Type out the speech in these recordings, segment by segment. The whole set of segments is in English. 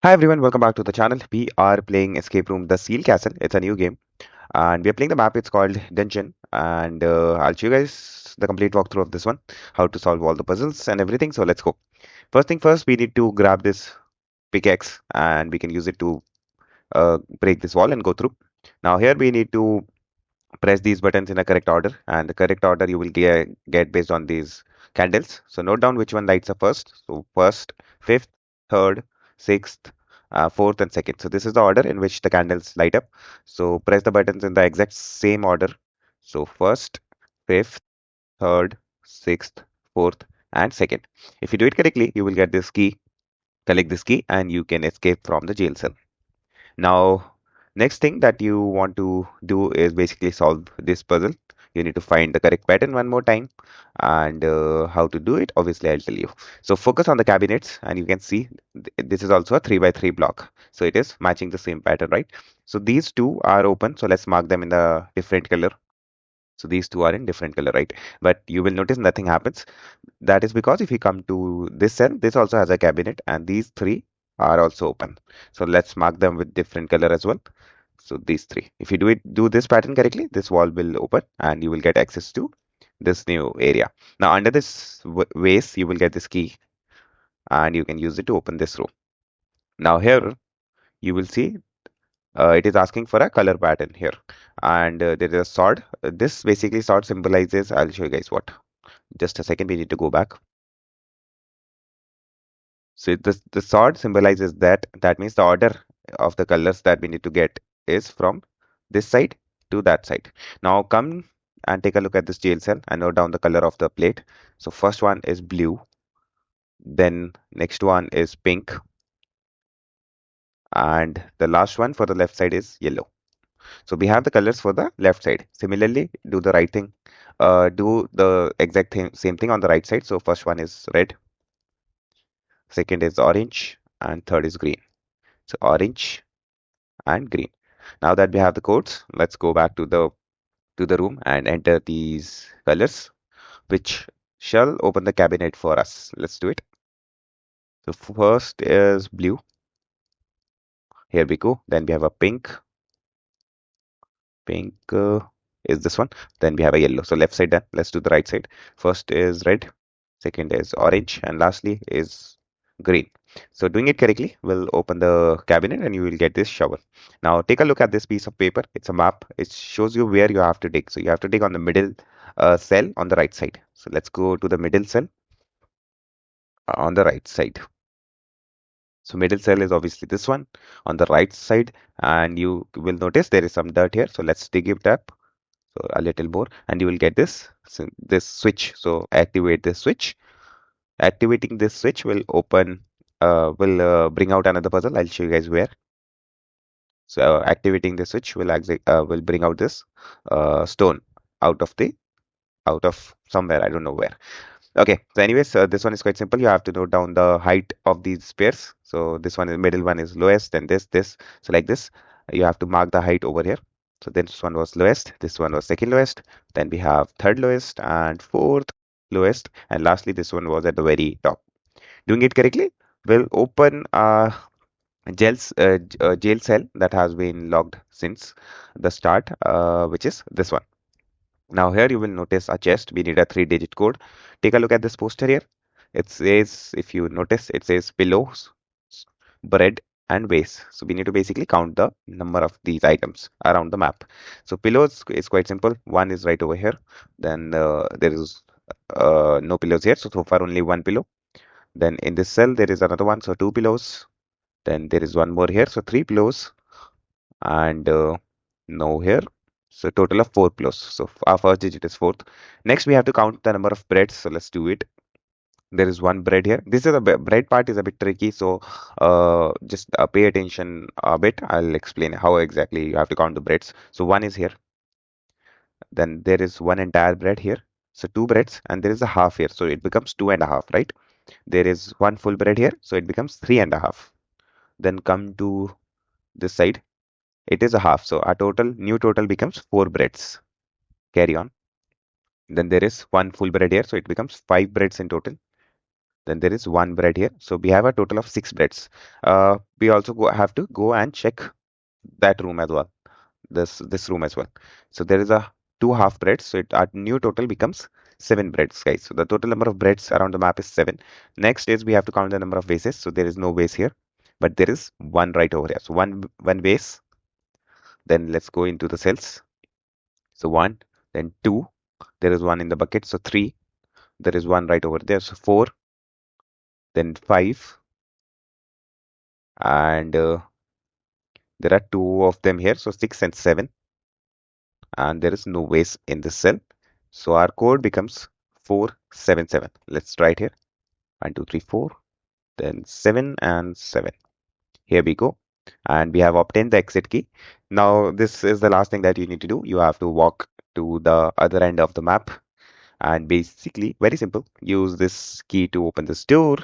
Hi everyone, welcome back to the channel. We are playing Escape Room The Seal Castle. It's a new game and we are playing the map. It's called Dungeon and I'll show you guys the complete walkthrough of this one, how to solve all the puzzles and everything. So let's go. First thing first, we need to grab this pickaxe and we can use it to break this wall and go through. Now here we need to press these buttons in a correct order, and the correct order you will get based on these candles. So note down which one lights up first. So first, fifth, third, sixth, fourth, and second. So this is the order in which the candles light up. So press the buttons in the exact same order. So first, fifth, third, sixth, fourth, and second. If you do it correctly, you will get this key. Collect this key, and you can escape from the jail cell. Now, next thing that you want to do is basically solve this puzzle. You need to find the correct pattern one more time, and how to do it, obviously, I'll tell you. So focus on the cabinets, and you can see this is also a 3 by 3 block. So it is matching the same pattern, right? So these two are open. So let's mark them in the different color. So these two are in different color, right? But you will notice nothing happens. That is because if you come to this cell, this also has a cabinet, and these three are also open. So let's mark them with different color as well. So these three. If you do this pattern correctly, this wall will open and you will get access to this new area. Now under this vase, you will get this key and you can use it to open this row. Now here you will see it is asking for a color pattern here, and there is a sword. This basically sword symbolizes. I'll show you guys what. Just a second, we need to go back. So the sword symbolizes that. That means the order of the colors that we need to get is from this side to that side. Now come and take a look at this jail cell and note down the color of the plate. So first one is blue, then next one is pink, and the last one for the left side is yellow. So we have the colors for the left side. Similarly, do the right thing. Do the exact same thing on the right side. So first one is red, second is orange, and third is green. So orange and green. Now that we have the codes, let's go back to the room and enter these colors, which shall open the cabinet for us. Let's do it. So first is blue. Here we go. Then we have a pink. Pink is this one. Then we have a yellow. So left side done. Let's do the right side. First is red. Second is orange. And lastly is green. So doing it correctly will open the cabinet and you will get this shovel. Now take a look at this piece of paper. It's a map. It shows you where you have to dig. So you have to dig on the middle cell on the right side. So let's go to the middle cell on the right side. So middle cell is obviously this one on the right side, and you will notice there is some dirt here. So let's dig it up. So a little more, and you will get this switch. So activate this switch. Activating this switch will will bring out another puzzle. I'll show you guys where. So activating the switch will bring out this stone out of the out of somewhere. I don't know where. Okay, so anyways, this one is quite simple. You have to note down the height of these pairs. So this one is middle one is lowest, then this. So like this, you have to mark the height over here. So this one was lowest, this one was second lowest, then we have third lowest and fourth lowest, and lastly this one was at the very top. Doing it correctly will open a jail cell that has been locked since the start, which is this one. Now here you will notice a chest. We need a 3-digit code. Take a look at this poster here. It says, if you notice, it says pillows, bread, and vase. So we need to basically count the number of these items around the map. So pillows is quite simple. One is right over here. Then there is no pillows here. So far only one pillow. Then in this cell there is another one. So two pillows. Then there is one more here. So three pillows. And no here. So total of four pillows. So our first digit is fourth. Next we have to count the number of breads. So let's do it. There is one bread here. This is a bread part is a bit tricky, so just pay attention a bit. I'll explain how exactly you have to count the breads. So one is here, then there is one entire bread here, so two breads, and there is a half here, so it becomes two and a half, right? There is one full bread here, so it becomes three and a half. Then come to this side, it is a half, so our new total becomes four breads. Carry on. Then there is one full bread here, so it becomes five breads in total. Then there is one bread here. So we have a total of six breads. We also have to go and check that room as well. This room as well. So there is a two half breads. So our new total becomes seven breads, guys. So the total number of breads around the map is seven. Next is we have to count the number of vases. So there is no vase here, but there is one right over here. So one vase. Then let's go into the cells. So one, then two. There is one in the bucket. So three. There is one right over there. So four, then five, and there are two of them here. So six and seven, and there is no waste in this cell. So our code becomes 477. Let's try it here. 1, 2, 3, 4, then 7 and 7. Here we go. And we have obtained the exit key. Now, this is the last thing that you need to do. You have to walk to the other end of the map. And basically, very simple. Use this key to open this door.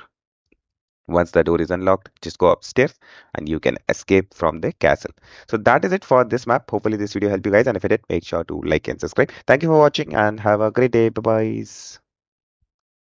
Once the door is unlocked, just go upstairs and you can escape from the castle. So that is it for this map. Hopefully this video helped you guys, and if it did, make sure to like and subscribe. Thank you for watching and have a great day. Bye bye.